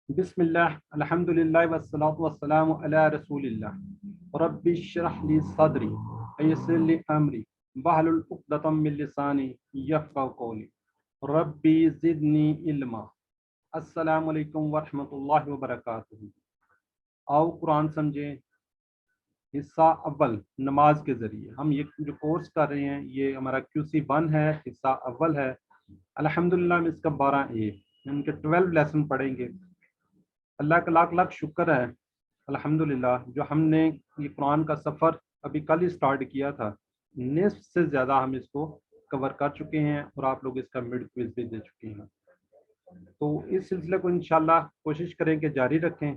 بسم اللہ الحمد للہ والصلاۃ والسلام علی رسول اللہ رب اشرح لی صدری ویسر لی امری واحلل عقدۃ من لسانی یفقہوا قولی ربی زدنی علما۔ السلام علیکم ورحمۃ اللہ وبرکاتہ۔ آؤ قرآن سمجھیں حصہ اول نماز کے ذریعے۔ ہم یہ جو کورس کر رہے ہیں یہ ہمارا QC1 ہے، حصہ اول ہے۔ الحمدللہ ہم اس کا 12A ان کے 12 لیسن پڑھیں گے۔ اللہ کا لاکھ لاکھ شکر ہے الحمدللہ جو ہم نے یہ قرآن کا سفر ابھی کل ہی سٹارٹ کیا تھا، نصف سے زیادہ ہم اس کو کور کر چکے ہیں اور آپ لوگ اس کا مڈ کوئز بھی دے چکے ہیں۔ تو اس سلسلے کو انشاءاللہ کوشش کریں کہ جاری رکھیں،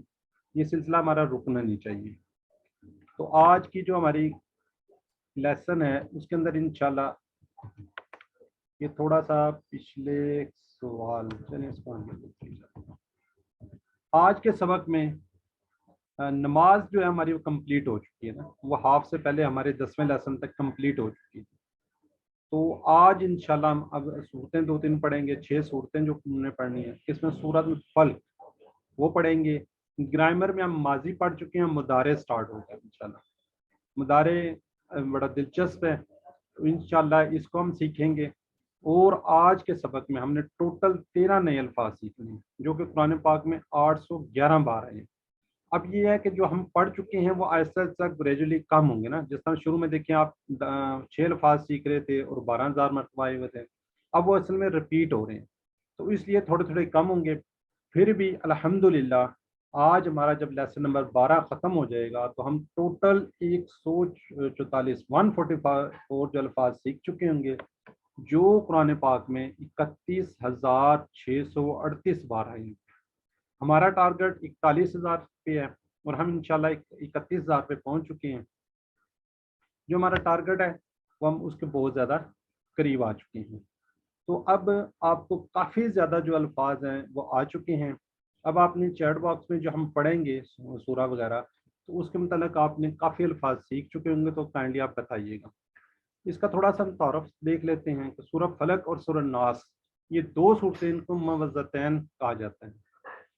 یہ سلسلہ ہمارا رکنا نہیں چاہیے۔ تو آج کی جو ہماری لیسن ہے اس کے اندر انشاءاللہ یہ تھوڑا سا پچھلے سوال چلیں اس کو آج کے سبق میں نماز جو ہے ہماری وہ کمپلیٹ ہو چکی ہے نا، وہ ہاف سے پہلے ہمارے 10ویں لیسن تک کمپلیٹ ہو چکی تھی۔ تو آج انشاءاللہ ہم اب صورتیں 2-3 پڑھیں گے، 6 صورتیں جو ہم نے پڑھنی ہے۔ اس میں سورۃ الفلق وہ پڑھیں گے۔ گرامر میں ہم ماضی پڑھ چکے ہیں، مضارع سٹارٹ ہوگا انشاءاللہ۔ مضارع بڑا دلچسپ ہے، تو انشاءاللہ اس کو ہم سیکھیں گے۔ اور آج کے سبق میں ہم نے ٹوٹل 13 نئے الفاظ سیکھنے ہیں جو کہ قرآن پاک میں 811 بار آئے ہیں۔ اب یہ ہے کہ جو ہم پڑھ چکے ہیں وہ آہستہ آہستہ گریجولی کم ہوں گے نا، جس طرح شروع میں دیکھیں آپ 6 الفاظ سیکھ رہے تھے اور 12,000 مرتبہ آئے ہوئے تھے، اب وہ اصل میں رپیٹ ہو رہے ہیں، تو اس لیے تھوڑے تھوڑے کم ہوں گے۔ پھر بھی الحمدللہ آج ہمارا جب لیسن نمبر 12 ختم ہو جائے گا تو ہم ٹوٹل 144 جو الفاظ سیکھ چکے ہوں گے، جو قرآن پاک میں 31,638 بار آئے ہیں۔ ہمارا ٹارگٹ 41,000 پہ ہے اور ہم انشاءاللہ 31,000 پہ پہنچ چکے ہیں۔ جو ہمارا ٹارگٹ ہے وہ ہم اس کے بہت زیادہ قریب آ چکے ہیں۔ تو اب آپ کو کافی زیادہ جو الفاظ ہیں وہ آ چکے ہیں۔ اب آپ نے چیٹ باکس میں جو ہم پڑھیں گے سورہ وغیرہ، تو اس کے متعلق آپ نے کافی الفاظ سیکھ چکے ہوں گے، تو کائنڈلی آپ بتائیے گا۔ اس کا تھوڑا سا ہم تعارف دیکھ لیتے ہیں کہ سورہ فلق اور سورہ ناس یہ 2 صورتیں ان کو موعظتین کہا جاتا ہے۔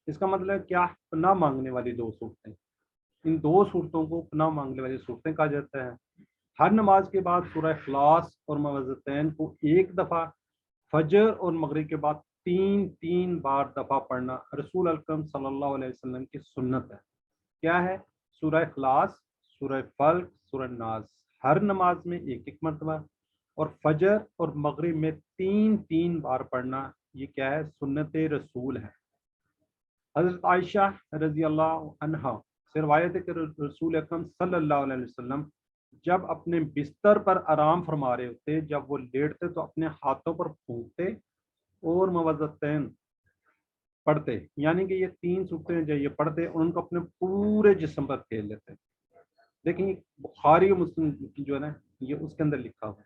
اس کا مطلب کیا؟ پناہ مانگنے والی 2 صورتیں۔ ان 2 صورتوں کو پناہ مانگنے والی صورتیں کہا جاتا ہے۔ ہر نماز کے بعد سورہ اخلاص اور موعظتین کو ایک دفعہ، فجر اور مغرب کے بعد 3 بار دفعہ پڑھنا رسول اکرم صلی اللہ علیہ وسلم کی سنت ہے۔ کیا ہے؟ سورہ اخلاص، سورہ فلق، سورہ ناس ہر نماز میں ایک مرتبہ، اور فجر اور مغرب میں 3 بار پڑھنا، یہ کیا ہے؟ سنت رسول ہے۔ حضرت عائشہ رضی اللہ عنہا سے روایت ہے کہ رسول اکرم صلی اللہ علیہ وسلم جب اپنے بستر پر آرام فرما رہے ہوتے، جب وہ لیٹتے تو اپنے ہاتھوں پر پھونکتے اور موعظتین پڑھتے، یعنی کہ یہ 3 صورتیں جو یہ پڑھتے اور ان کو اپنے پورے جسم پر پھیر لیتے۔ لیکن بخاری و مسلم کی جو ہے نا یہ اس کے اندر لکھا ہوا ہے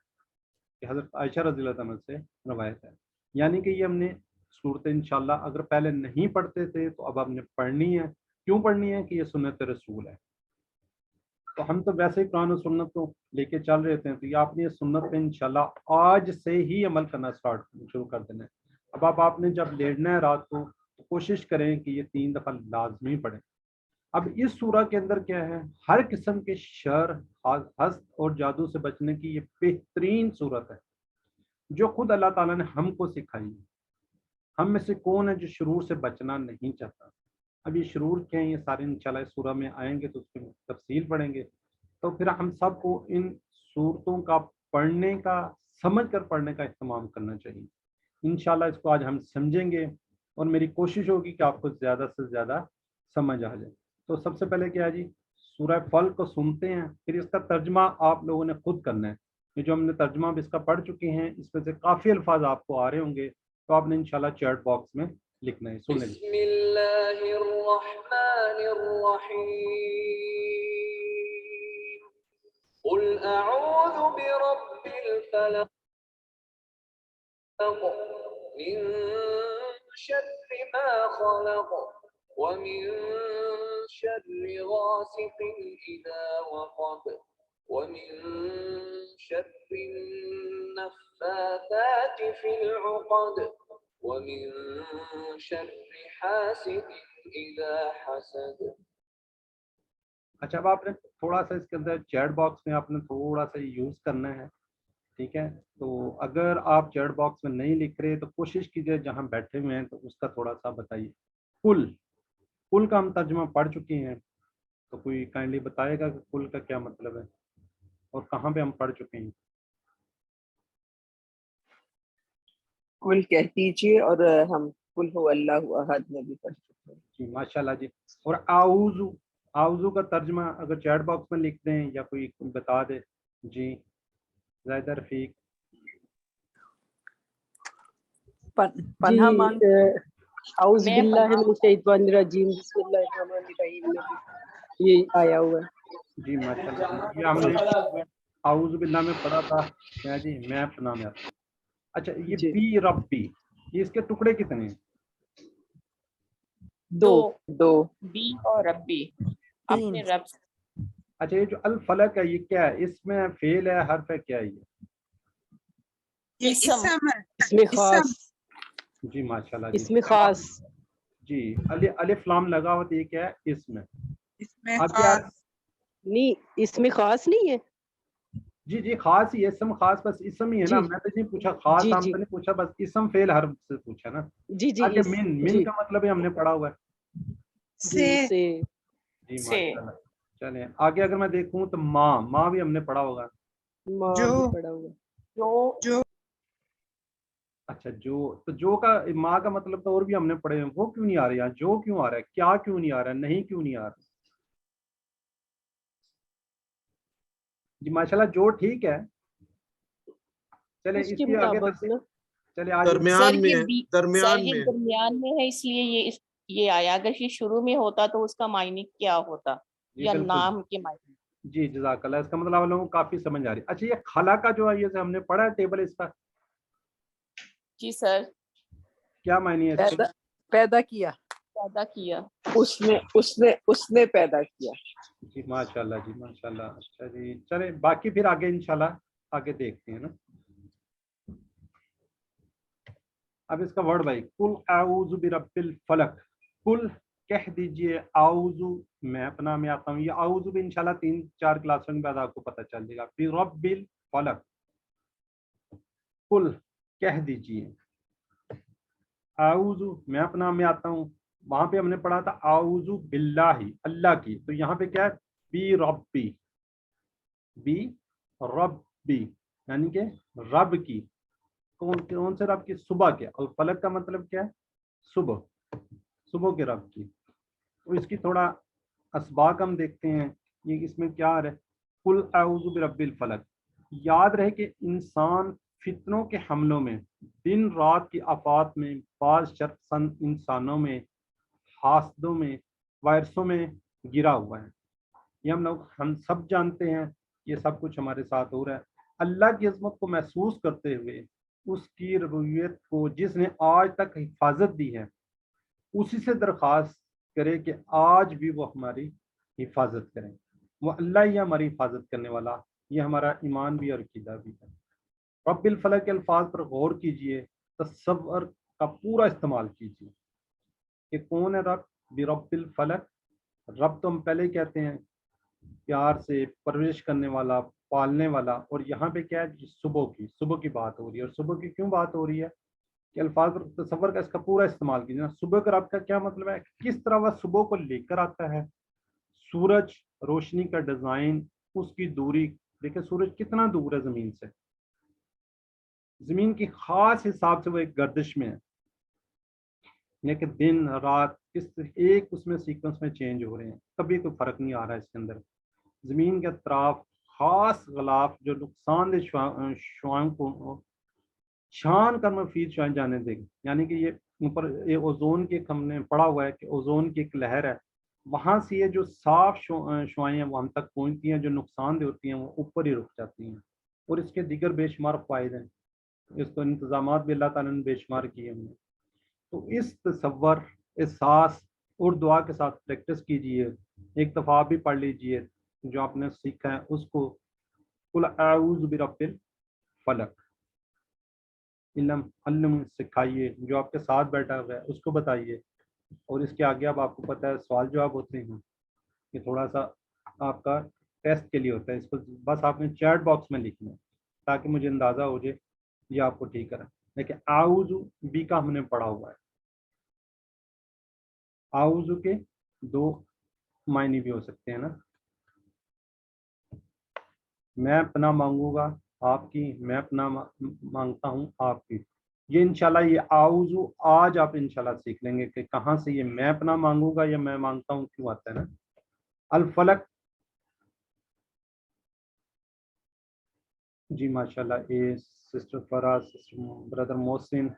کہ حضرت عائشہ رضی اللہ عنہ سے روایت ہے، یعنی کہ یہ ہم نے صورتیں انشاءاللہ اگر پہلے نہیں پڑھتے تھے تو اب ہم نے پڑھنی ہے۔ کیوں پڑھنی ہے؟ کہ یہ سنت رسول ہے۔ تو ہم تو ویسے ہی قرآن و سنت کو لے کے چل رہے تھے، تو یہ آپ نے یہ سنت پہ انشاءاللہ آج سے ہی عمل کرنا شروع کر دینا ہے۔ اب آپ نے جب لیٹنا ہے رات کو تو کوشش کریں کہ یہ 3 دفعہ لازمی پڑھیں۔ اب اس سورہ کے اندر کیا ہے؟ ہر قسم کے شر، حسد اور جادو سے بچنے کی یہ بہترین صورت ہے جو خود اللہ تعالیٰ نے ہم کو سکھائی ہے۔ ہم میں سے کون ہے جو شرور سے بچنا نہیں چاہتا؟ اب یہ شرور کیا ہیں، یہ سارے انشاءاللہ اس سورہ میں آئیں گے تو اس کی تفصیل پڑھیں گے۔ تو پھر ہم سب کو ان صورتوں کا پڑھنے کا، سمجھ کر پڑھنے کا اہتمام کرنا چاہیے۔ انشاءاللہ اس کو آج ہم سمجھیں گے اور میری کوشش ہوگی کہ آپ کو زیادہ سے زیادہ سمجھ آ جائے۔ تو سب سے پہلے کیا جی، سورہ فلق کو سنتے ہیں، پھر اس کا ترجمہ آپ لوگوں نے خود کرنا ہے۔ یہ جو ہم نے ترجمہ اب اس کا پڑھ چکے ہیں، اس میں سے کافی الفاظ آپ کو آ رہے ہوں گے، تو آپ نے انشاءاللہ چیٹ باکس میں لکھنا ہے۔ سن لیں۔ بسم اللہ الرحمن الرحیم، قل اعوذ برب الفلق من شر ما خلق ومن شر غاسق اذا وقب ومن شر النفاثات في العقد ومن شر حاسد اچھا اب آپ نے تھوڑا سا اس کے اندر چیٹ باکس میں آپ نے تھوڑا سا یوز کرنا ہے، ٹھیک ہے؟ تو اگر آپ چیٹ باکس میں نہیں لکھ رہے تو کوشش کیجئے جہاں بیٹھے ہوئے ہیں تو اس کا تھوڑا سا بتائیے. کل کا ہم ترجمہ پڑھ چکے ہیں، تو کوئی کائنڈلی بتائے گا کہ کل کا کیا مطلب ہے اور کہاں پہ ہم پڑھ چکے ہیں؟ کل کہہ دیجیے، اور ہم کل ہو اللہ احد میں بھی پڑھ چکے ہیں. جی ماشاء اللہ جی. اور آؤزو کا ترجمہ اگر چیٹ باکس میں لکھ دیں یا کوئی بتا دے. جی زاہدہ رفیق. پناہ جی مانگ. اعوذ میں باللہ من الشیطان الرجیم بسم اللہ الرحمن الرحیم میں بھی یہ آیا ہوا ہے. جی ماشاء اللہ یہ ہم نے اعوذ باللہ میں پڑھا تھا. جی میں پناہ میں آتا ہوں. اچھا یہ جی بی ربی، یہ اس کے ٹکڑے کتنے ہیں؟ دو بی اور ربی، اپنے رب سے. اچھا یہ جو الفلک ہے یہ کیا ہے؟ اس میں فعل ہے، حرف ہے، کیا ہے یہ؟ اس میں خاص، جی ماشاء اللہ جی. اس میں خاص. جی الف لام لگا ہوا تو یہ کیا ہے؟ اس میں. اب نہیں اس میں خاص نہیں ہے. جی خاص ہی ہے، اسم خاص، بس اسم ہی ہے نا. جی میں تو نہیں پوچھا خاص جی عام جی تو نہیں پوچھا، بس اسم فعل حرف سے پوچھا نا. جی جی آگے اس من جی کا مطلب ہے ہم نے پڑھا ہوا ہے. جی سے. جی ماشاء اللہ. چلیں آگے اگر میں دیکھوں تو ماں بھی ہم نے پڑھا ہوگا. ماں بھی پڑا ہوا. جو اچھا جو کا ماں کا مطلب تو اور بھی ہم نے پڑھے ہیں، وہ کیوں نہیں آ رہے یہاں؟ جو کیوں آ رہا ہے؟ کیا کیوں نہیں آ رہا ہے؟ نہیں کیوں نہیں آ رہا؟ جی ماشاء اللہ جو ٹھیک ہے. چلے اس اس کے کی آگے مطابق نا چلے آگے درمیان میں ہے، سر درمیان یہ میں. درمیان میں ہے، اس لیے یہ آیا. اگر یہ شروع میں ہوتا تو اس کا معنی کیا ہوتا، جی یا بالکل. نام کے معنی. جی جزاک اللہ. اس کا مطلب آپ لوگوں کو کافی سمجھ آ رہی ہے. اچھا یہ خلا کا جو ہے یہ ہم نے پڑھا ہے ٹیبل، اس کا جی سر. کیا معنی ہے اس کے؟ پیدا کیا. پیدا کیا. اس نے پیدا کیا. جی ماشاء اللہ جی ماشاء اللہ. اچھا جی چلیں باقی پھر آگے انشاءاللہ آگے دیکھتے ہیں نا. اب اس کا ورڈ بھائی کل اعوذ برب الفلق. کل کہہ دیجئے اعوذ میں اپنا میں آتا ہوں. یہ اعوذ بھی انشاءاللہ 3-4 کلاسوں کے بعد آپ کو پتہ چل جائے گا. برب الفلق. کل کہہ دیجئے اعوذ میں اپنا میں آتا ہوں. وہاں پہ ہم نے پڑھا تھا اعوذ باللہ اللہ کی، تو یہاں پہ کیا ہے؟ بی ربی یعنی کہ رب کی. کون سے رب کی؟ صبح کے. اور فلک کا مطلب کیا ہے؟ صبح کے رب کی. تو اس کی تھوڑا اسباق ہم دیکھتے ہیں. یہ اس میں کیا ہے؟ قل اعوذ برب الفلق. یاد رہے کہ انسان فتنوں کے حملوں میں، دن رات کی آفات میں، بعض شرپسند انسانوں میں، حاسدوں میں، وائرسوں میں گرا ہوا ہے. یہ ہم سب جانتے ہیں. یہ سب کچھ ہمارے ساتھ ہو رہا ہے. اللہ کی عظمت کو محسوس کرتے ہوئے، اس کی ربوبیت کو جس نے آج تک حفاظت دی ہے، اسی سے درخواست کرے کہ آج بھی وہ ہماری حفاظت کریں. وہ اللہ ہی ہماری حفاظت کرنے والا. یہ ہمارا ایمان بھی اور عقیدہ بھی ہے. رب الفلق کے الفاظ پر غور کیجئے، تصور کا پورا استعمال کیجئے کہ کون ہے رب. برب الفلق. رب تو ہم پہلے ہی کہتے ہیں پیار سے پرورش کرنے والا، پالنے والا. اور یہاں پہ کیا ہے؟ صبح کی بات ہو رہی ہے. اور صبح کی کیوں بات ہو رہی ہے کہ الفاظ پر تصور کا اس کا پورا استعمال کیجیے. صبح کا رب کا کیا مطلب ہے؟ کس طرح وہ صبح کو لے کر آتا ہے. سورج روشنی کا ڈیزائن، اس کی دوری دیکھیں، سورج کتنا دور ہے زمین سے. زمین کی خاص حساب سے وہ ایک گردش میں ہے، لیکن دن رات ایک اس میں سیکوینس میں چینج ہو رہے ہیں. کبھی کوئی فرق نہیں آ رہا ہے اس کے اندر. زمین کے اطراف خاص غلاف جو نقصان دہ شعاعوں کو چھان کر مفید شعاعیں جانے دے گی. یعنی کہ یہ اوپر یہ اوزون کی ہم نے پڑھا ہوا ہے کہ اوزون کی ایک لہر ہے، وہاں سے یہ جو صاف شعاعیں ہیں وہ ہم تک پہنچتی ہیں، جو نقصان دہ ہوتی ہیں وہ اوپر ہی رک جاتی ہیں. اور اس کے دیگر بے شمار فوائد ہیں. اس کو انتظامات بھی اللہ تعالیٰ نے بے شمار کیے ہیں. تو اس تصور، احساس اور دعا کے ساتھ پریکٹس کیجئے. ایک دفعہ آپ بھی پڑھ لیجئے جو آپ نے سیکھا ہے اس کو. قل اعوذ برب الفلق. علم سکھائیے. جو آپ کے ساتھ بیٹھا ہوا ہے اس کو بتائیے اور اس کے آگے اب آپ کو پتہ ہے سوال جواب ہوتے ہیں، یہ تھوڑا سا آپ کا ٹیسٹ کے لیے ہوتا ہے، اس کو بس آپ نے چیٹ باکس میں لکھنا ہے تاکہ مجھے اندازہ ہو جائے یہ آپ کو ٹھیک کرا. لیکن اعوذ بی کا ہم نے پڑھا ہوا ہے. اعوذ کے دو معنی بھی ہو سکتے ہیں نا، میں پناہ مانگوں گا آپ کی، میں پناہ مانگتا ہوں آپ کی. یہ انشاءاللہ یہ اعوذ آج آپ انشاءاللہ سیکھ لیں گے کہ کہاں سے یہ میں پناہ مانگوں گا یا میں مانگتا ہوں کیوں آتا ہے نا. الفلق، جی ماشاءاللہ، اے sister Faraz, sister brother Mohsin,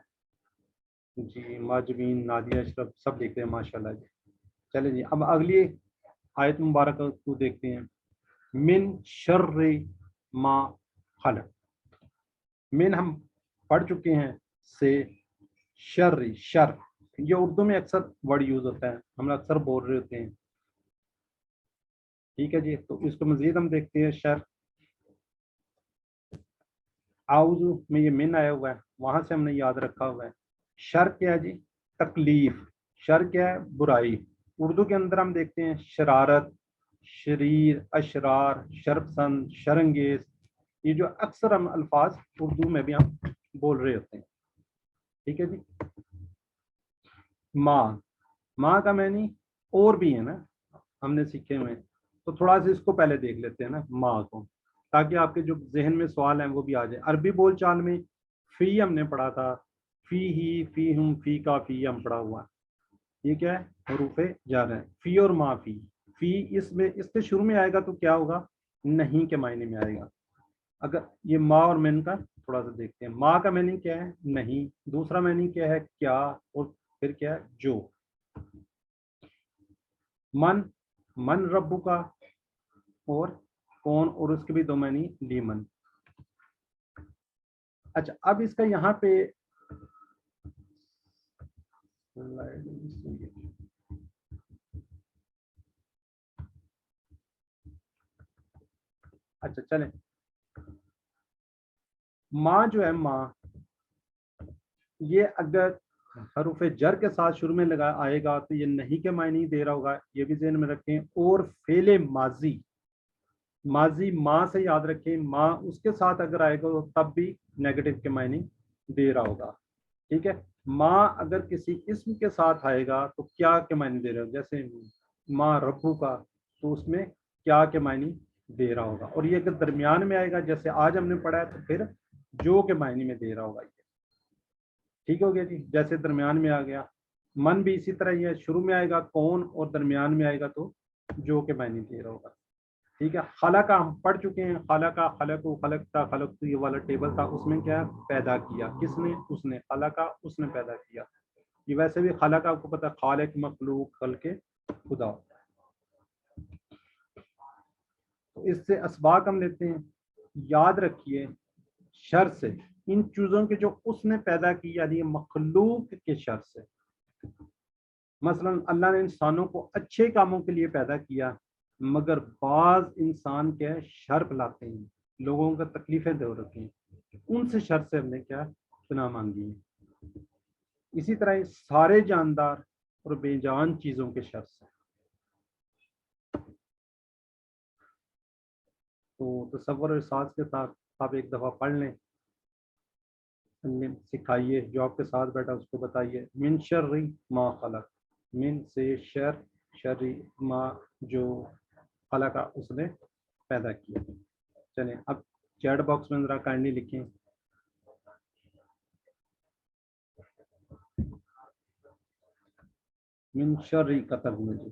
جی ماجبین، نادیہ، اشرف سب دیکھتے ہیں ماشاءاللہ جی. چلیں جی اب اگلی آیت مبارکہ کو دیکھتے ہیں. من شر ما خلق، من ہم پڑھ چکے ہیں، سے شر، شر یہ اردو میں اکثر ورڈ یوز ہوتا ہے، ہم اکثر بول رہے ہوتے ہیں. ٹھیک ہے جی، تو اس کو مزید ہم دیکھتے ہیں. شر، اعوذ میں یہ من آیا ہوا ہے، وہاں سے ہم نے یاد رکھا ہوا ہے. شر کیا ہے جی؟ تکلیف. شر کیا ہے؟ برائی. اردو کے اندر ہم دیکھتے ہیں شرارت، شریر، اشرار، شرپسند، شرنگیز، یہ جو اکثر ہم الفاظ اردو میں بھی ہم بول رہے ہوتے ہیں. ٹھیک ہے جی. ماں، ماں کا معنی اور بھی ہے نا، ہم نے سیکھے ہوئے ہیں، تو تھوڑا سا اس کو پہلے دیکھ لیتے ہیں نا ماں کو، تاکہ آپ کے جو ذہن میں سوال ہیں وہ بھی آ جائے. عربی بول چال میں فی ہم نے پڑھا تھا، فی ہی، فی ہم، فی کا، فی ہم پڑھا ہوا. یہ کیا ہے؟ حروف جار ہیں. فی اور ما فی، فی اس میں اس کے شروع میں آئے گا تو کیا ہوگا؟ نہیں کے معنی میں آئے گا. اگر یہ ما اور من کا تھوڑا سا دیکھتے ہیں. ما کا معنی کیا ہے؟ نہیں. دوسرا معنی کیا ہے؟ کیا. اور پھر کیا ہے؟ جو. من، من ربو کا، اور کون، اور اس کے بھی دو معنی لیمن. اچھا اب اس کا یہاں پہ اچھا چلیں، ماں جو ہے، ماں یہ اگر حروف جر کے ساتھ شروع میں لگا آئے گا تو یہ نہیں کے معنی دے رہا ہوگا، یہ بھی ذہن میں رکھیں. اور فعل ماضی، ماضی ماں سے یاد رکھیں، ماں اس کے ساتھ اگر آئے گا تب بھی نیگیٹو کے معنی دے رہا ہوگا. ٹھیک ہے. ماں اگر کسی اسم کے ساتھ آئے گا تو کیا کے معنی دے رہا ہوگا، جیسے ماں ربو کا، تو اس میں کیا کے معنی دے رہا ہوگا. اور یہ اگر درمیان میں آئے گا جیسے آج ہم نے پڑھا ہے تو پھر جو کے معنی میں دے رہا ہوگا. یہ ٹھیک ہو گیا جی، جیسے درمیان میں آ گیا. من بھی اسی طرح ہی ہے، شروع میں آئے گا کون اور درمیان میں آئے گا تو جو کے معنی دے رہا ہوگا. ٹھیک ہے. خلق ہم پڑھ چکے ہیں، خلق، خلق، خلقتا، خلقت، یہ والا ٹیبل تھا، اس میں کیا پیدا کیا، کس نے؟ اس نے. خلق، اس نے پیدا کیا. یہ ویسے بھی خلق آپ کو پتہ ہے خالق، مخلوق، خلق خدا. تو اس سے اسباق ہم لیتے ہیں. یاد رکھیے شر سے، ان چیزوں کے جو اس نے پیدا کی، یعنی مخلوق کے شر سے. مثلا اللہ نے انسانوں کو اچھے کاموں کے لیے پیدا کیا، مگر بعض انسان کے شر پلاتے ہیں، لوگوں کا تکلیفیں دے رکھی ہیں، ان سے شر سے ہم نے کیا پناہ مانگی ہے. اسی طرح سارے جاندار اور بے جان چیزوں کے شر سے. تو تصور اور احساس کے ساتھ آپ ایک دفعہ پڑھ لیں، سکھائیے، جو آپ کے ساتھ بیٹھا اس کو بتائیے. من شر ما خلق، من سے شر، شر ما جو خلق اس نے پیدا کیا. چلیں اب چیٹ باکس میں ذرا کائنڈلی لکھیں. من شر قتل میں جی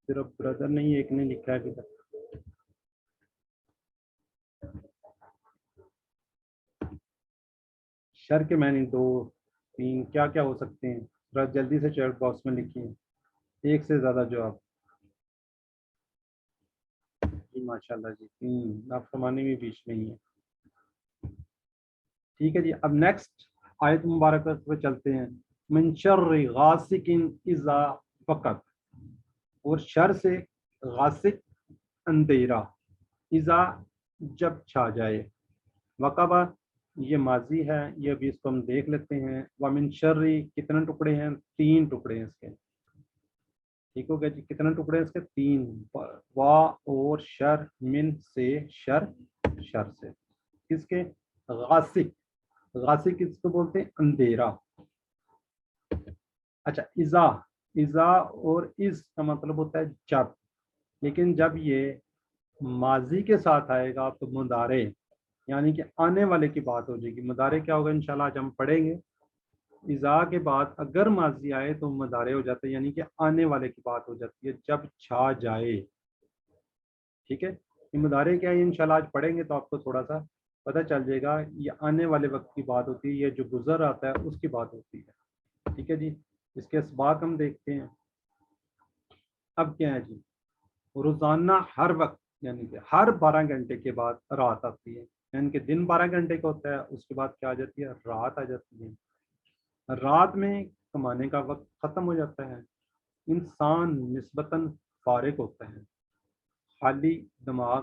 صرف بردر نہیں، ایک نے لکھا ہے ابھی تک. شر کے معنی 2 3 کیا کیا ہو سکتے ہیں؟ ذرا جلدی سے چیٹ باکس میں لکھیں، ایک سے زیادہ جواب. جی ماشاء اللہ جی، نافرمانی بھی بیچ نہیں ہے. ٹھیک ہے جی. اب نیکسٹ آیت مبارکہ پہ چلتے ہیں. من شر غاسق اذا وقب، اور شر سے غاسق اندھیرا، اذا جب چھا جائے، وقبہ یہ ماضی ہے، یہ ابھی اس کو ہم دیکھ لیتے ہیں. ومن شرری کتنے ٹکڑے ہیں؟ 3 ٹکڑے ہیں اس کے. ٹھیک ہو گیا جی. کتنے ٹکڑے ہیں اس کے؟ 3. وا اور شر، من سے، شر شر سے. کس کے؟ غاسق. غاسق کس کو بولتے ہیں؟ اندھیرا. اچھا اذا، اذا اور از کا مطلب ہوتا ہے جب، لیکن جب یہ ماضی کے ساتھ آئے گا تو مضارع یعنی کہ آنے والے کی بات ہو جائے گی. مضارع کیا ہوگا انشاءاللہ آج ہم پڑھیں گے. اذا کے بعد اگر ماضی آئے تو مضارع ہو جاتا ہے، یعنی کہ آنے والے کی بات ہو جاتی ہے، جب چھا جائے. ٹھیک ہے. یہ مضارع کیا ہے انشاءاللہ آج پڑھیں گے تو آپ کو تھوڑا سا پتہ چل جائے گا. یہ آنے والے وقت کی بات ہوتی ہے، یہ جو گزر آتا ہے اس کی بات ہوتی ہے. ٹھیک ہے جی. اس کے اسباق ہم دیکھتے ہیں. اب کیا ہے جی؟ روزانہ ہر وقت یعنی کہ ہر 12 گھنٹے کے بعد رات آتی ہے، یعنی کہ دن 12 گھنٹے کا ہوتا ہے، اس کے بعد کیا آ جاتی ہے؟ رات آ جاتی ہے. رات میں کمانے کا وقت ختم ہو جاتا ہے، انسان نسبتاً فارغ ہوتا ہے، خالی دماغ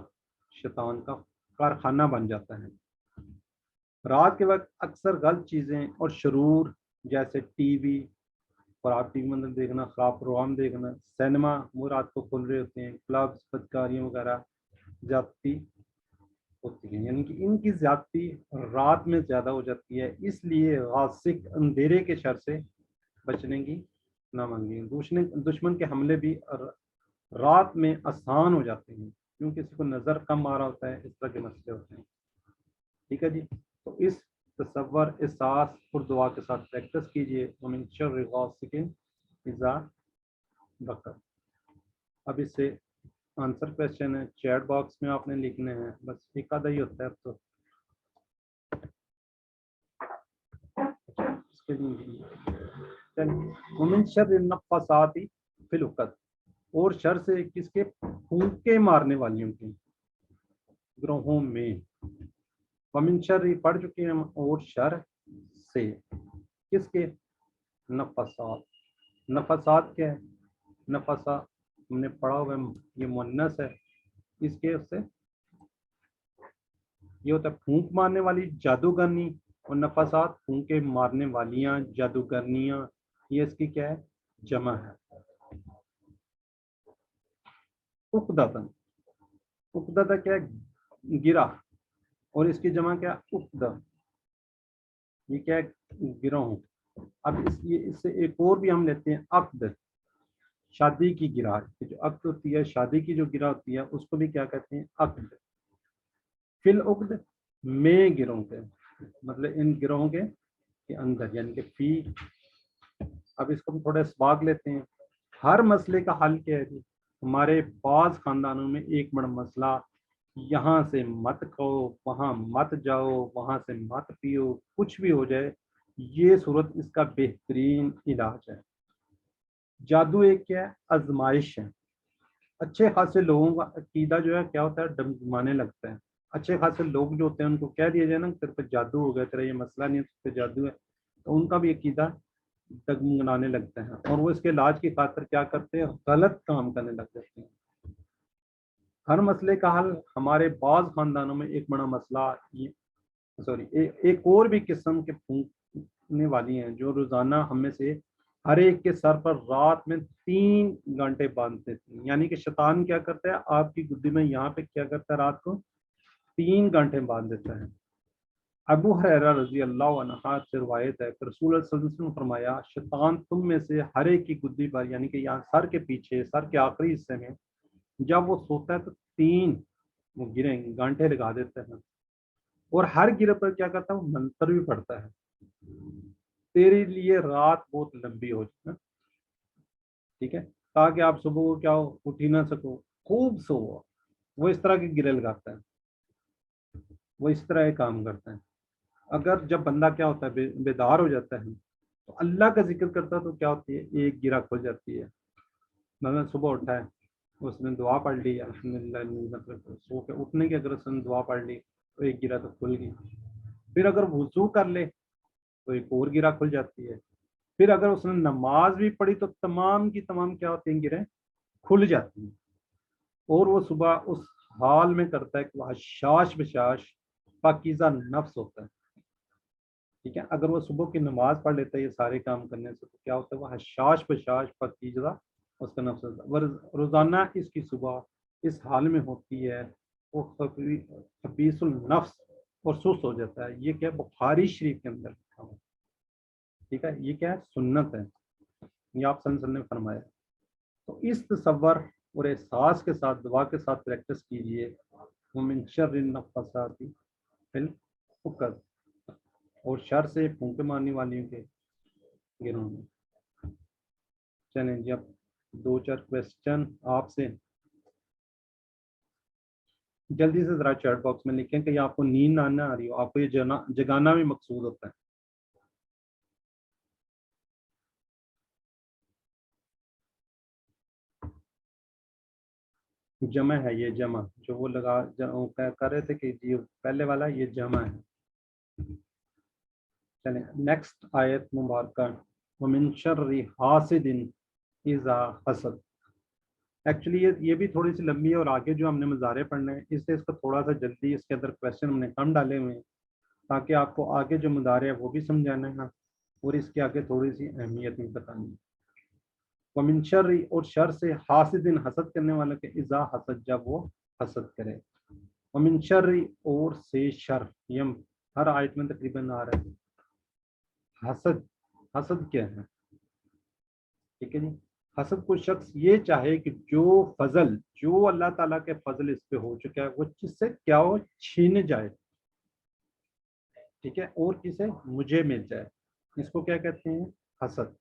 شیطان کا کارخانہ بن جاتا ہے. رات کے وقت اکثر غلط چیزیں اور شرور جیسے ٹی وی، خراب ٹی وی مطلب دیکھنا، خراب پروگرام دیکھنا، سینما وہ رات کو کھل رہے ہوتے ہیں، کلبس، بدکاریاں وغیرہ زیادتی ہوتی ہیں، یعنی کہ ان کی زیادتی رات میں زیادہ ہو جاتی ہے. اس لیے غاسق اندھیرے کے شر سے بچنے کی نہ مانگیں. دشمن کے حملے بھی رات میں آسان ہو جاتے ہیں، کیوں کسی کو نظر کم آ رہا ہوتا ہے، اس طرح کے مسئلے ہوتے ہیں. ٹھیک ہے جی. تو اس تصور، احساس اور دعا کے ساتھ پریکٹس کیجیے. ومن شر غاسق اذا وقب. اب اس سے آنسر کویشچن ہے، چیٹ باکس میں آپ نے لکھنے ہیں، بس ایک آدھا ہی ہوتا ہے اب تو. اس کے لیے ومن شر النفاثات فی العقد، اور شر سے کس کے؟ پھونکے مارنے والیوں کے گروہوں میں. ومن شر پڑھ چکے ہیں ہم، اور شر سے کس کے؟ نفسات. نفسات کیا ہے؟ نفسا ہم نے پڑھا ہوا ہے، یہ مؤنث ہے. اس کے اس سے یہ ہوتا ہے پھونک مارنے والی، جادوگرنی. اور نفسات پھونکے مارنے والیاں، جادوگرنیاں، یہ اس کی کیا ہے؟ جمع ہے. عقدتن، عقدہ کیا ہے؟ گرہ. اور اس کی جمع کیا؟ عقدہ. یہ کیا ہے؟ گروہ. اب اس سے ایک اور بھی ہم لیتے ہیں، عقد، شادی کی گرہ. جو عقد ہوتی ہے، شادی کی جو گرہ ہوتی ہے، اس کو بھی کیا کہتے ہیں؟ عقد. فی العقد میں گروہ کے، مطلب ان گروہوں کے اندر، یعنی کہ فی. اب اس کو ہم تھوڑا اسباق لیتے ہیں. ہر مسئلے کا حل کیا ہے جی؟ ہمارے بعض خاندانوں میں ایک بڑا مسئلہ، یہاں سے مت کھاؤ، وہاں مت جاؤ، وہاں سے مت پیو، کچھ بھی ہو جائے، یہ صورت اس کا بہترین علاج ہے. جادو ایک کیا ہے؟ آزمائش ہے. اچھے خاصے لوگوں کا عقیدہ جو ہے کیا ہوتا ہے؟ ڈمڈمانے لگتا ہے. اچھے خاصے لوگ جو ہوتے ہیں ان کو کہہ دیا جائے نا تیرے پہ جادو ہو گیا، تیرا یہ مسئلہ نہیں ہے، تیرے پہ جادو ہے، تو ان کا بھی عقیدہ ڈگمگنانے لگتا ہے، اور وہ اس کے علاج کی خاطر کیا کرتے ہیں؟ غلط کام کرنے لگ جاتے ہیں. ہر مسئلے کا حل ہمارے بعض خاندانوں میں ایک بڑا مسئلہ ایک اور بھی قسم کے پھونکنے والی ہیں جو روزانہ ہم میں سے ہر ایک کے سر پر رات میں 3 گھنٹے باندھتے ہیں. یعنی کہ شیطان کیا کرتا ہے؟ آپ کی گدی میں یہاں پہ کیا کرتا ہے؟ رات کو 3 گھنٹے باندھ دیتا ہے. ابو ہریرہ رضی اللہ عنہ سے روایت ہے کہ رسول اللہ صلی اللہ علیہ وسلم نے فرمایا، شیطان تم میں سے ہر ایک کی گدی پر، یعنی کہ یہاں سر کے پیچھے، سر کے آخری حصے میں جب وہ سوتا ہے تو 3 وہ گریں گانٹے لگا دیتا ہے، اور ہر گرے پر کیا کرتا ہے؟ وہ منتر بھی پڑھتا ہے، تیرے لیے رات بہت لمبی ہو جائے. ٹھیک ہے، تاکہ آپ صبح کو کیا ہو؟ اٹھ ہی نہ سکو، خوب سو. وہ اس طرح کے گرے لگاتا ہے، وہ اس طرح یہ کام کرتا ہے. اگر جب بندہ کیا ہوتا ہے؟ بیدار ہو جاتا ہے تو اللہ کا ذکر کرتا ہے تو کیا ہوتی ہے؟ ایک گرہ کھل جاتی ہے. مثلا صبح اٹھا ہے، اس نے دعا پڑھ لی الحمدللہ، مطلب سو کے اٹھنے کی اگر اس نے دعا پڑھ لی تو ایک گرہ تو کھل گئی. پھر اگر وضو کر لے تو ایک اور گرہ کھل جاتی ہے. پھر اگر اس نے نماز بھی پڑھی تو تمام کی تمام کیا ہوتی ہیں؟ گرہیں کھل جاتی ہیں. اور وہ صبح اس حال میں کرتا ہے کہ وہ حشاش بشاش پاکیزہ نفس ہوتا ہے. ٹھیک ہے. اگر وہ صبح کی نماز پڑھ لیتا ہے یہ سارے کام کرنے سے تو کیا ہوتا ہے, وہ حشاش بشاش پکیزہ اس کا نفس ہوتا ہے. روزانہ اس کی صبح اس حال میں ہوتی ہے, وہ خبیث النفس اور سست ہو جاتا ہے. یہ کیا بخاری شریف کے اندر لکھا ہوا ہے. ٹھیک ہے, یہ کیا ہے, سنت ہے, یہ آپ صلی اللہ علیہ وسلم نے فرمایا. تو اس تصور اور احساس کے ساتھ دعا کے ساتھ پریکٹس کیجئے. ومن شر النفاثات فی العقد, اور شر سے پھونکے مارنے والیوں کے گروہ میں. چلیں جی, اب 2-4 کویسچن آپ سے جلدی سے ذرا چیٹ باکس میں لکھیں کہ آپ کو نیند نہ آ رہی ہو, آپ کو یہ جگانا بھی مقصود ہوتا ہے. جمع ہے, یہ جمع جو وہ کر رہے تھے کہ یہ پہلے والا یہ جمع ہے. چلیں نیکسٹ آیت مبارکہ, ومن شر حاسد اذا حسد. ایکچولی یہ بھی تھوڑی سی لمبی ہے, اور آگے جو ہم نے مظاہرے پڑھنے ہیں اس سے اس کو تھوڑا سا جلدی اس کے اندر کویسچن ہم نے کم ڈالے ہوئے ہیں تاکہ آپ کو آگے جو مظاہرے ہیں وہ بھی سمجھانا ہے اور اس کے آگے تھوڑی سی اہمیت بھی بتانی ہے. ومن شر, اور شر سے, حاسد حسد کرنے والا کے, اذا حسد جب وہ حسد کرے. ومن شر, اور سے شر, یہ ہم ہر آیت میں تقریباً آ رہا ہے. حسد, حسد کیا ہے؟ ٹھیک ہے جی, حسد کو شخص یہ چاہے کہ جو فضل, جو اللہ تعالیٰ کے فضل اس پہ ہو چکا ہے وہ کس سے کیا ہو, چھین جائے. ٹھیک ہے, اور کسے مجھے مل جائے. اس کو کیا کہتے ہیں, حسد.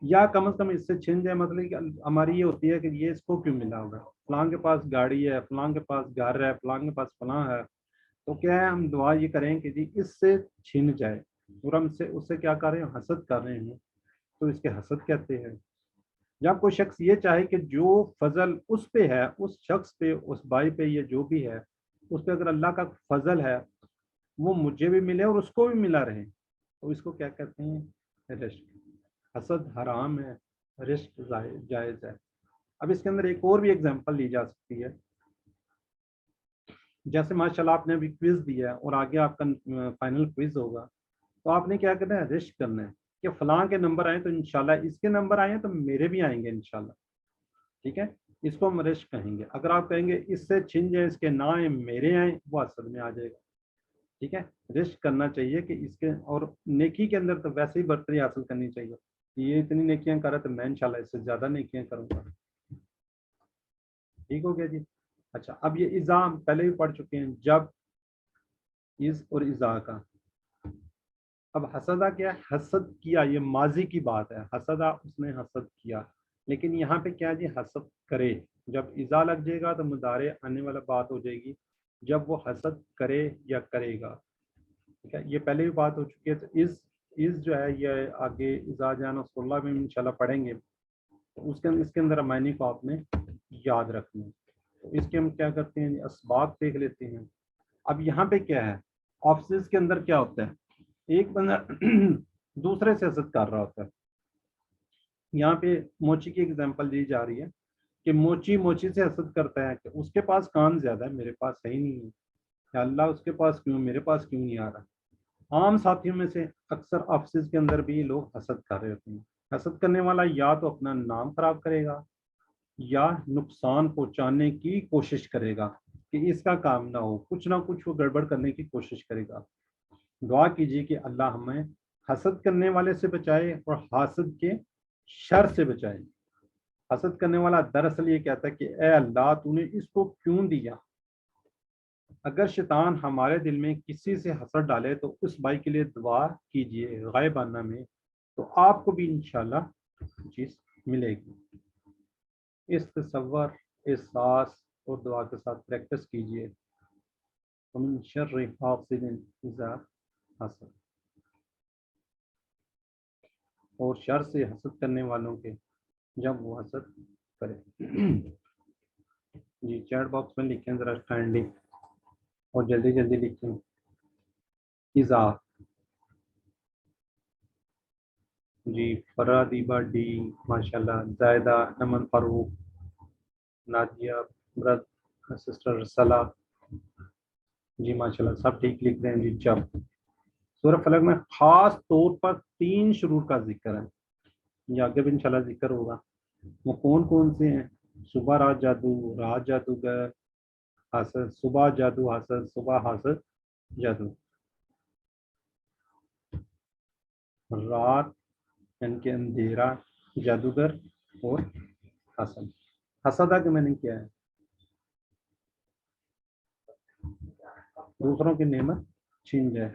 یا کم از کم اس سے چھن جائے, مطلب کہ ہماری یہ ہوتی ہے کہ یہ اس کو کیوں ملا ہوگا, فلاں کے پاس گاڑی ہے, فلاں کے پاس گھر ہے, فلاں کے پاس فلاں ہے, تو کیا ہے ہم دعا یہ کریں کہ جی اس سے چھن جائے, اور ہم سے اس سے کیا کر رہے ہیں, حسد کر رہے ہیں, تو اس کے حسد کہتے ہیں. جب کوئی شخص یہ چاہے کہ جو فضل اس پہ ہے, اس شخص پہ, اس بھائی پہ, یہ جو بھی ہے اس پہ اگر اللہ کا فضل ہے وہ مجھے بھی ملے اور اس کو بھی ملا رہے, تو اس کو کیا کہتے ہیں, رشک. حسد حرام ہے, رشک جائز ہے. اب اس کے اندر ایک اور بھی ایگزامپل لی جا سکتی ہے. جیسے ماشاءاللہ آپ نے ابھی کوئز دیا ہے اور آگے آپ کا فائنل کوئز ہوگا, تو آپ نے کیا کرنا ہے, رشک کرنا ہے کہ فلاں کے نمبر آئیں تو انشاءاللہ اس کے نمبر آئیں تو میرے بھی آئیں گے انشاءاللہ. ٹھیک ہے, اس کو ہم رشک کہیں گے. اگر آپ کہیں گے اس سے چھن جائیں, اس کے نہ آئیں میرے آئیں, وہ حسد میں آ جائے گا. ٹھیک ہے, رشک کرنا چاہیے کہ اس کے, اور نیکی کے اندر تو ویسے ہی برتری حاصل کرنی چاہیے. یہ اتنی نیکیاں کر رہا تو میں انشاءاللہ اس سے زیادہ نیکیاں کروں گا. ٹھیک ہو گیا جی. اچھا, اب یہ اذا پہلے بھی پڑھ چکے ہیں, جب, از اور اذا کا. اب حسدہ کیا ہے, حسد کیا, یہ ماضی کی بات ہے, حسدہ اس نے حسد کیا. لیکن یہاں پہ کیا جی, حسد کرے. جب اذا لگ جائے گا تو مضارع آنے والا بات ہو جائے گی, جب وہ حسد کرے یا کرے گا. ٹھیک ہے, یہ پہلے بھی بات ہو چکی ہے. تو از جو ہے یہ آگے اذا جان رسول اللہ میں انشاءاللہ پڑھیں گے, تو اس کے اندر معنی کو آپ نے یاد رکھنا ہے. تو اس کے ہم کیا کرتے ہیں, اسباب دیکھ لیتے ہیں. اب یہاں پہ کیا ہے, آفسز کے اندر کیا ہوتا ہے, ایک بندہ دوسرے سے حسد کر رہا ہوتا ہے. یہاں پہ موچی کی ایگزامپل دی جا رہی ہے کہ موچی سے حسد کرتا ہے کہ اس کے پاس کام زیادہ ہے, میرے پاس صحیح نہیں ہے, یا اللہ اس کے پاس کیوں, میرے پاس کیوں نہیں آ رہا. عام ساتھیوں میں سے اکثر آفسز کے اندر بھی لوگ حسد کر رہے ہوتے ہیں. حسد کرنے والا یا تو اپنا نام خراب کرے گا یا نقصان پہنچانے کی کوشش کرے گا کہ اس کا کام نہ ہو, کچھ نہ کچھ وہ گڑبڑ کرنے کی کوشش کرے گا. دعا کیجیے کہ اللہ ہمیں حسد کرنے والے سے بچائے اور حاسد کے شر سے بچائے. حسد کرنے والا دراصل یہ کہتا ہے کہ اے اللہ تو نے اس کو کیوں دیا. اگر شیطان ہمارے دل میں کسی سے حسد ڈالے تو اس بھائی کے لیے دعا کیجیے غائبانہ میں, تو آپ کو بھی انشاءاللہ چیز ملے گی. اس تصور, احساس اور دعا کے ساتھ پریکٹس کیجیے. ومن شر حاسد اذا حسد, اور شر سے حسد کرنے والوں کے جب وہ حسد کرے. جی چیٹ باکس میں لکھیں ذرا کائنڈلی, اور جلدی جلدی لکھیں. اذا, جی فرا دیبا ڈی ماشاءاللہ, زائدہ, نمن فاروق, نادیہ, برد, سسٹر رسالہ, جی ماشاءاللہ سب ٹھیک لکھ رہے ہیں. جی جب, سورہ فلق میں خاص طور پر 3 شرور کا ذکر ہے، یہ آگے بھی انشاءاللہ ذکر ہوگا۔ وہ کون کون سے ہیں؟ صبح رات جادو، رات جادوگر، حسد، صبح جادو حسد، صبح حسد جادو، رات یعنی کہ اندھیرا جادوگر، اور حسد۔ حسدہ کے میں نے کیا ہے؟ دوسروں کی نعمت چھین جائے۔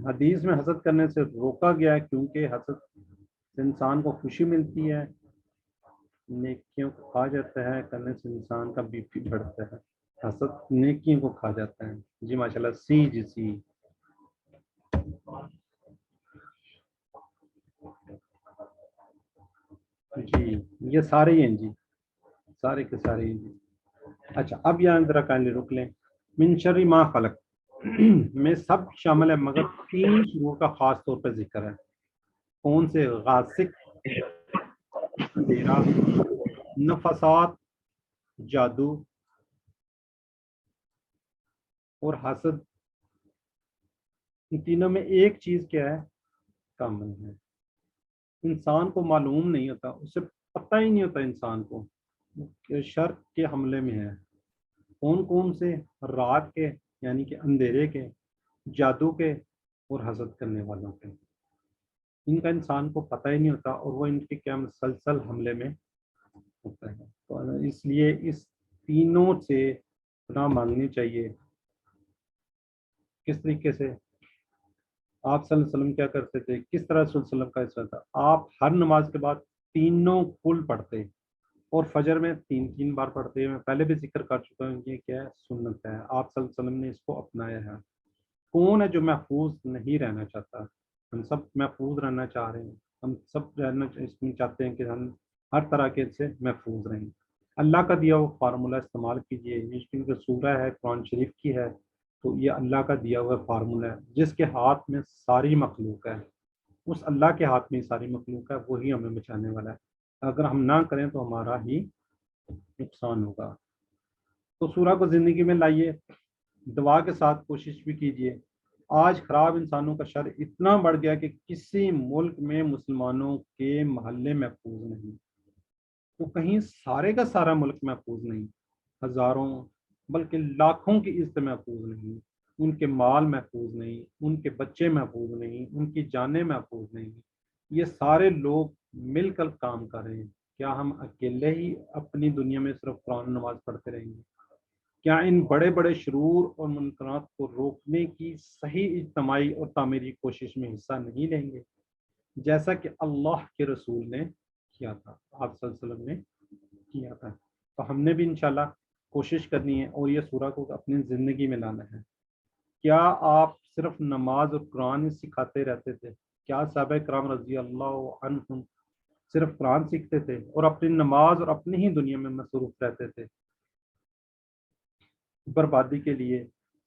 حدیث میں حسد کرنے سے روکا گیا ہے کیونکہ حسد سے انسان کو خوشی ملتی ہے، نیکیوں کو کھا جاتا ہے، کرنے سے انسان کا بی پی بڑھتا ہے۔ حسد نیکیوں کو کھا جاتا ہے۔ جی ماشاءاللہ، سی جی یہ سارے ہی ہیں جی، سارے کے سارے ہی جی۔ اچھا اب یہاں ذرا کائنڈلی رک لیں۔ من شر ما خلق میں سب شامل ہے مگر 3 شروع کا خاص طور پہ ذکر ہے۔ کون سے؟ غاسق، اندھیرا، نفسات، جادو، اور حسد۔ ان تینوں میں ایک چیز کیا ہے؟ کامن ہے، انسان کو معلوم نہیں ہوتا، اسے پتہ ہی نہیں ہوتا انسان کو کہ شر کے حملے میں ہے۔ کون کون سے؟ رات کے یعنی کہ اندھیرے کے، جادو کے، اور حسد کرنے والوں کے۔ ان کا انسان کو پتہ ہی نہیں ہوتا اور وہ ان کے کیا مسلسل حملے میں ہوتا ہے۔ تو اس لیے اس تینوں سے پناہ مانگنی چاہیے۔ کس طریقے سے؟ آپ صلی اللہ علیہ وسلم کیا کرتے تھے؟ کس طرح صلی اللہ علیہ وسلم کا حصہ تھا؟ آپ ہر نماز کے بعد تینوں کل پڑھتے اور فجر میں 3 بار پڑھتے۔ میں پہلے بھی ذکر کر چکا ہوں، یہ کیا ہے؟ سنت ہے، آپ صلی اللہ علیہ وسلم نے اس کو اپنایا ہے۔ کون ہے جو محفوظ نہیں رہنا چاہتا؟ ہم سب محفوظ رہنا چاہ رہے ہیں، ہم سب رہنا اس میں چاہتے ہیں کہ ہم ہر طرح کے سے محفوظ رہیں۔ اللہ کا دیا ہوا فارمولہ استعمال کیجیے۔ یہ کیونکہ سورہ ہے، قرآن شریف کی ہے، تو یہ اللہ کا دیا ہوا فارمولہ ہے، جس کے ہاتھ میں ساری مخلوق ہے، اس اللہ کے ہاتھ میں ساری مخلوق ہے، وہی ہمیں بچانے والا ہے۔ اگر ہم نہ کریں تو ہمارا ہی نقصان ہوگا۔ تو سورہ کو زندگی میں لائیے، دعا کے ساتھ کوشش بھی کیجیے۔ آج خراب انسانوں کا شر اتنا بڑھ گیا کہ کسی ملک میں مسلمانوں کے محلے محفوظ نہیں، تو کہیں سارے کا سارا ملک محفوظ نہیں، ہزاروں بلکہ لاکھوں کی عزت محفوظ نہیں، ان کے مال محفوظ نہیں، ان کے بچے محفوظ نہیں، ان کی جانیں محفوظ نہیں۔ یہ سارے لوگ مل کر کام کر رہے ہیں۔ کیا ہم اکیلے ہی اپنی دنیا میں صرف قرآن نماز پڑھتے رہیں گے؟ کیا ان بڑے بڑے شرور اور منکرات کو روکنے کی صحیح اجتماعی اور تعمیری کوشش میں حصہ نہیں لیں گے، جیسا کہ اللہ کے رسول نے کیا تھا، آپ صلی اللہ علیہ وسلم نے کیا تھا؟ تو ہم نے بھی انشاءاللہ کوشش کرنی ہے اور یہ سورہ کو اپنی زندگی میں لانا ہے۔ کیا آپ صرف نماز اور قرآن ہی سکھاتے رہتے تھے؟ کیا صحابہ کرام رضی اللہ عنہم صرف قرآن سیکھتے تھے اور اپنی نماز اور اپنی ہی دنیا میں مصروف رہتے تھے؟ بربادی کے لیے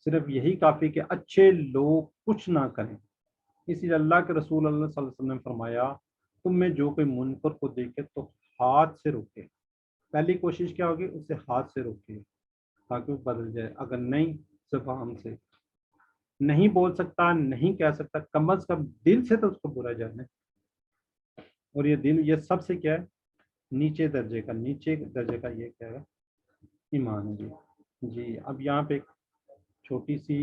صرف یہی کافی کہ اچھے لوگ کچھ نہ کریں۔ اسی لیے اللہ کے رسول اللہ صلی اللہ علیہ وسلم نے فرمایا، تم میں جو کوئی منکر کو دیکھے تو ہاتھ سے روکے۔ پہلی کوشش کیا ہوگی؟ اسے ہاتھ سے روکے تاکہ وہ بدل جائے۔ اگر نہیں، زبان سے نہیں بول سکتا، نہیں کہہ سکتا، کم از کم دل سے تو اس کو برا جانے۔ اور یہ دل، یہ سب سے کیا ہے؟ نیچے درجے کا یہ کیا ہے؟ ایمان ہے۔ جی اب یہاں پہ ایک چھوٹی سی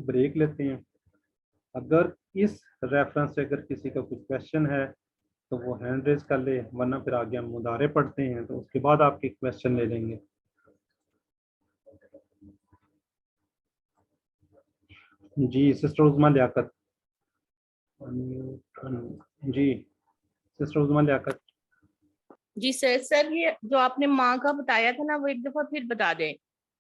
بریک لیتے ہیں۔ اگر اس ریفرنس سے اگر کسی کا کچھ کویشچن ہے تو وہ ہینڈ ریز کر لے، ورنہ پھر آگے ہم مدارے پڑھتے ہیں تو اس کے بعد آپ کے کویشچن لے لیں گے۔ جی سسٹر عظمیٰ لیاقت، جی سسٹر عظمیٰ لیاقت۔ جی سر یہ جو آپ نے ماں کا بتایا تھا نا، وہ ایک دفعہ پھر بتا دیں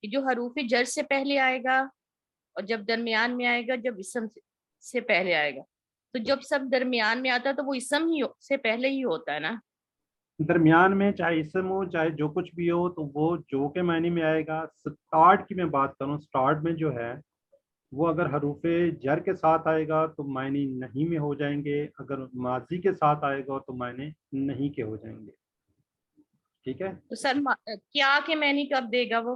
کہ جو حروف جر سے پہلے آئے گا اور جب درمیان میں آئے گا، جب اسم سے پہلے آئے گا، تو جب سب درمیان میں آتا ہے تو وہ اسم ہی سے پہلے ہی ہوتا ہے نا؟ درمیان میں چاہے اسم ہو چاہے جو کچھ بھی ہو تو وہ جو کے معنی میں آئے گا۔ سٹارٹ کی میں بات کروں، سٹارٹ میں جو ہے وہ اگر حروف جر کے ساتھ آئے گا تو معنی نہیں میں ہو جائیں گے، اگر ماضی کے ساتھ آئے گا تو معنی نہیں کے ہو جائیں گے۔ ٹھیک ہے؟ تو سر کیا کے معنی کب دے گا وہ؟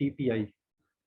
TPI।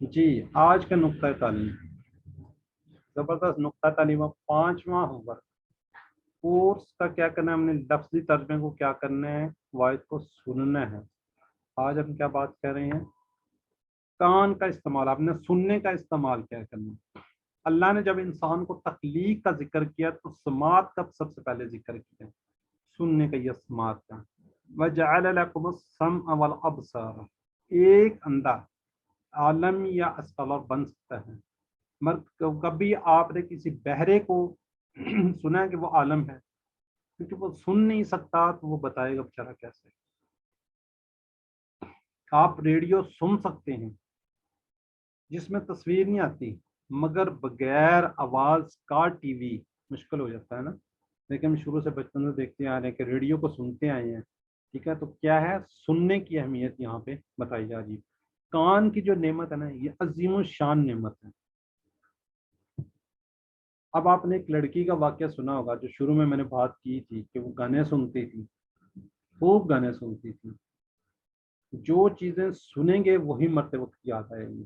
جی آج کا نقطۂ تعلیم زبردست نقطۂ تعلیم 5واں ہوم ورک کورس کا کیا کرنا ہے، ہم نے لفظی ترجمے کو کیا کرنا ہے، واحد کو سننا ہے. آج ہم کیا بات کر رہے ہیں، کان کا استعمال، آپ نے سننے کا استعمال کیا کرنا ہے. اللہ نے جب انسان کو تخلیق کا ذکر کیا تو سماعت کا سب سے پہلے ذکر کیا، سننے کا، یہ سماعت کا. وَجَعَلَ لَكُمُ السَّمْعَ وَالْأَبْصَارَ، ایک اندھا عالم یا اسکالر بن سکتا ہے، مگر کبھی آپ نے کسی بہرے کو سنا ہے کہ وہ عالم ہے، کیونکہ وہ سن نہیں سکتا تو وہ بتائے گا بیچارہ کیسے. آپ ریڈیو سن سکتے ہیں جس میں تصویر نہیں آتی، مگر بغیر آواز کا ٹی وی مشکل ہو جاتا ہے نا. لیکن ہم شروع سے بچپن سے دیکھتے آ رہے ہیں کہ ریڈیو کو سنتے آئے ہیں. ٹھیک ہے، تو کیا ہے، سننے کی اہمیت یہاں پہ بتائی جا رہی ہے. کان کی جو نعمت ہے نا، یہ عظیم الشان نعمت ہے. اب آپ نے ایک لڑکی کا واقعہ سنا ہوگا جو شروع میں نے بات کی تھی کہ وہ گانے سنتی تھی، خوب گانے سنتی تھی. جو چیزیں سنیں گے وہی مرتے وقت یاد آئے گی.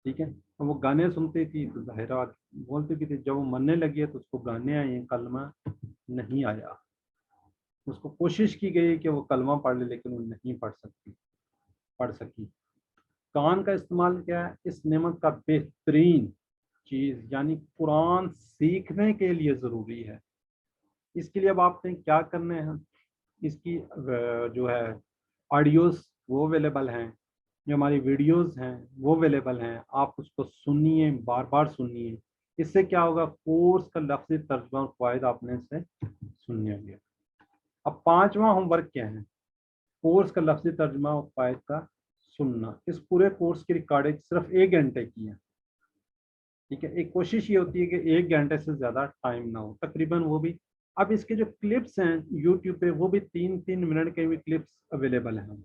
ٹھیک ہے، وہ گانے سنتی تھی تو ظاہر بات بولتی بھی تھی، جب وہ مرنے لگی ہے تو اس کو گانے آئے ہیں، کلمہ نہیں آیا. اس کو کوشش کی گئی کہ وہ کلمہ پڑھ لے لیکن وہ نہیں پڑھ سکی. کان کا استعمال کیا ہے، اس نعمت کا بہترین چیز یعنی قرآن سیکھنے کے لیے ضروری ہے. اس کے لیے اب آپ نے کیا کرنا ہے، اس کی جو ہے آڈیوز وہ اویلیبل ہیں، جو ہماری ویڈیوز ہیں وہ اویلیبل ہیں. آپ اس کو سنیے، بار بار سنیے. اس سے کیا ہوگا، کورس کا لفظی ترجمہ اور فوائد آپ نے سے سننے ہوں گے. اب 5واں ہوم ورک کیا ہے، کورس کا لفظی ترجمہ اور فوائد کا سننا. اس پورے کورس کی ریکارڈنگ صرف 1 گھنٹے کی ہے. ٹھیک ہے، ایک کوشش یہ ہوتی ہے کہ 1 گھنٹے سے زیادہ ٹائم نہ ہو تقریباً. وہ بھی اب اس کے جو کلپس ہیں یوٹیوب پہ وہ بھی 3 منٹ کے بھی کلپس اویلیبل ہیں.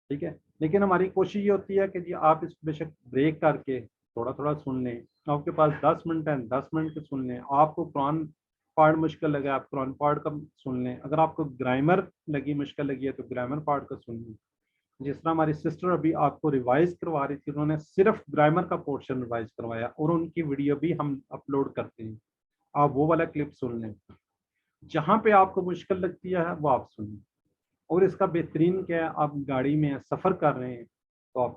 ٹھیک ہے، لیکن ہماری کوشش یہ ہوتی ہے کہ جی آپ اس کو بے شک بریک کر کے تھوڑا تھوڑا سن لیں. آپ کے پاس 10 منٹ ہیں، 10 منٹ کے سن لیں. آپ کو قرآن پارٹ مشکل لگے آپ قرآن پارٹ کا سن لیں. اگر آپ کو گرامر مشکل لگی ہے تو گرامر پارٹ کا سن لیں. جس طرح ہماری سسٹر ابھی آپ کو ریوائز کروا رہی تھی، انہوں نے صرف گرامر کا پورشن ریوائز کروایا اور ان کی ویڈیو بھی ہم اپلوڈ کرتے ہیں. آپ وہ والا کلپ سن لیں. جہاں پہ آپ کو مشکل لگتی ہے وہ آپ سنیں. اور اس کا بہترین کیا ہے، آپ گاڑی میں سفر کر رہے ہیں تو آپ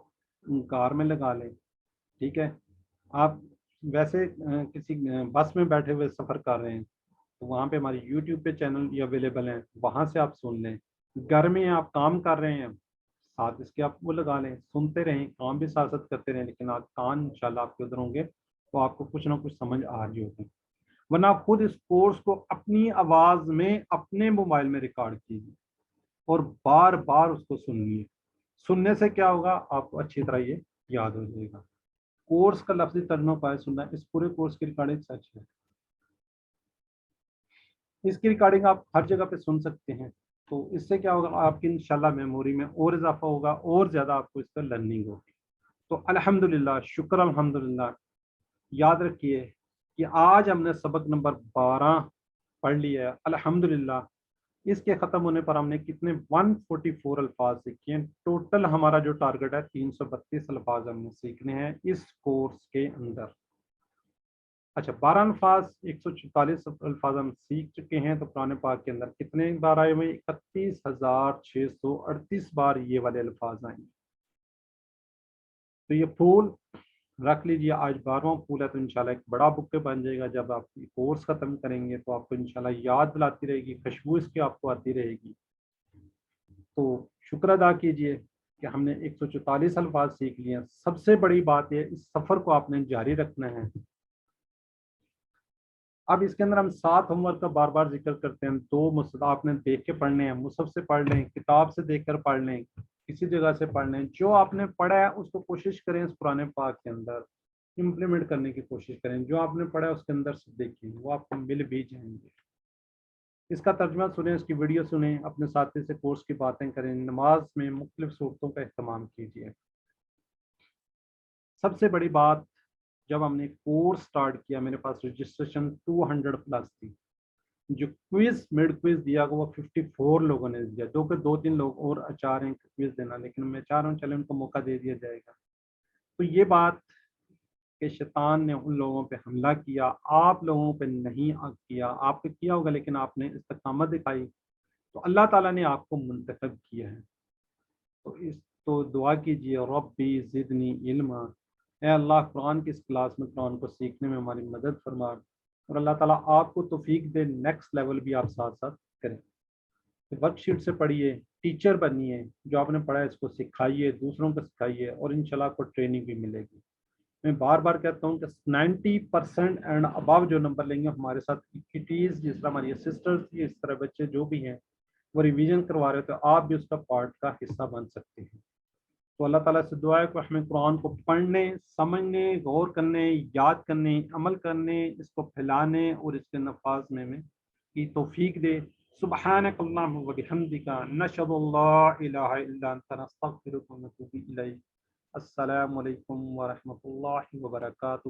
کار میں لگا لیں. ٹھیک ہے، آپ ویسے کسی بس میں بیٹھے ہوئے سفر کر رہے ہیں تو وہاں پہ ہماری یوٹیوب پہ چینل یہ اویلیبل ہیں، وہاں سے آپ سن لیں. گھر میں آپ کام کر رہے ہیں ساتھ اس کے آپ وہ لگا لیں، سنتے رہیں، کام بھی ساتھ ساتھ کرتے رہیں، لیکن آپ کان انشاءاللہ آپ کے ادھر ہوں گے تو آپ کو کچھ نہ کچھ سمجھ آ رہی ہوگی. ورنہ آپ خود اس کورس کو اپنی آواز میں اپنے موبائل میں ریکارڈ کیجیے اور بار بار اس کو سنیے. سننے سے کیا ہوگا، آپ کو اچھی طرح یہ یاد ہو جائے گا. کورس کا لفظی ترجمہ پائے سننا، اس پورے کورس کی ریکارڈنگ سچ ہے. اس کی ریکارڈنگ آپ ہر جگہ پہ سن سکتے ہیں. تو اس سے کیا ہوگا، آپ کی انشاءاللہ میموری میں اور اضافہ ہوگا اور زیادہ آپ کو اس کا لرننگ ہوگی. تو الحمدللہ، شکر الحمدللہ. یاد رکھیے کہ آج ہم نے سبق نمبر 12 پڑھ لیا ہے الحمدللہ. اس کے ختم ہونے پر ہم نے کتنے 144 الفاظ سیکھے ہیں. ٹوٹل ہمارا جو ٹارگٹ ہے 332 الفاظ ہم نے سیکھنے ہیں اس کورس کے اندر. اچھا، 12 الفاظ 144 الفاظ ہم سیکھ چکے ہیں. تو قرآن پاک کے اندر کتنے بار آئے ہوئے، 31,638 بار یہ والے الفاظ آئیں گے. تو یہ پھول رکھ لیجیے، آج 12واں پھول ہے تو انشاءاللہ ایک بڑا بک بن جائے گا. جب آپ کورس ختم کریں گے تو آپ کو انشاءاللہ یاد دلاتی رہے گی، خوشبو اس کی آپ کو آتی رہے گی. تو شکر ادا کیجئے کہ ہم نے 144 الفاظ سیکھ لیے ہیں. سب سے بڑی بات یہ، اس سفر کو آپ نے جاری رکھنا ہے. اب اس کے اندر ہم 7 ہوم ورک کا بار بار ذکر کرتے ہیں. 2 مصحف آپ نے دیکھ کے پڑھنے ہیں، مصحف سے پڑھ لیں، کتاب سے دیکھ کر پڑھ لیں، کسی جگہ سے پڑھ لیں. جو آپ نے پڑھا ہے اس کو کوشش کریں اس قرآن پاک کے اندر امپلیمنٹ کرنے کی کوشش کریں. جو آپ نے پڑھا ہے اس کے اندر سے دیکھیں، وہ آپ کو مل بھی جائیں گے. اس کا ترجمہ سنیں، اس کی ویڈیو سنیں، اپنے ساتھی سے کورس کی باتیں کریں. نماز میں مختلف صورتوں کا اہتمام کیجیے. سب سے بڑی بات، جب ہم نے کورس سٹارٹ کیا میرے پاس رجسٹریشن 200 پلس تھی. جو کوئز مڈ کوئز دیا وہ 54 لوگوں نے دیا. 2 3 لوگ اور چاہ رہے ہیں کوئز دینا، لیکن میں چاہ رہا ہوں چلے ان کو موقع دے دیا جائے گا. تو یہ بات کہ شیطان نے ان لوگوں پہ حملہ کیا، آپ لوگوں پہ نہیں کیا، آپ پہ کیا ہوگا لیکن آپ نے استقامت دکھائی تو اللہ تعالیٰ نے آپ کو منتخب کیا ہے۔ تو دعا کیجیے ربی زدنی علما، اے اللہ قرآن کی اس کلاس میں قرآن کو سیکھنے میں ہماری مدد فرما، اور اللہ تعالیٰ آپ کو توفیق دے نیکسٹ لیول بھی آپ ساتھ ساتھ کریں۔ ورک شیٹ سے پڑھیے، ٹیچر بنیے، جو آپ نے پڑھا ہے اس کو سکھائیے، دوسروں کو سکھائیے، اور انشاءاللہ آپ کو ٹریننگ بھی ملے گی۔ میں بار بار کہتا ہوں کہ 90% اینڈ ابو جو نمبر لیں گے ہمارے ساتھ کٹیز، جس طرح ہماری سسٹرز تھی، اس طرح بچے جو بھی ہیں وہ ریویژن کروا رہے تھے، آپ بھی اس کا پارٹ کا حصہ بن سکتے ہیں۔ تو اللہ تعالیٰ سے دعا ہے کہ ہمیں قرآن کو پڑھنے، سمجھنے، غور کرنے، یاد کرنے، عمل کرنے، اس کو پھیلانے اور اس کے نفاذ میں کی توفیق دے۔ سبحانک اللہم و بحمدک، نشہد ان لا الہ الا انت، نستغفرک و نتوب الیک۔ السلام علیکم ورحمۃ اللہ وبرکاتہ۔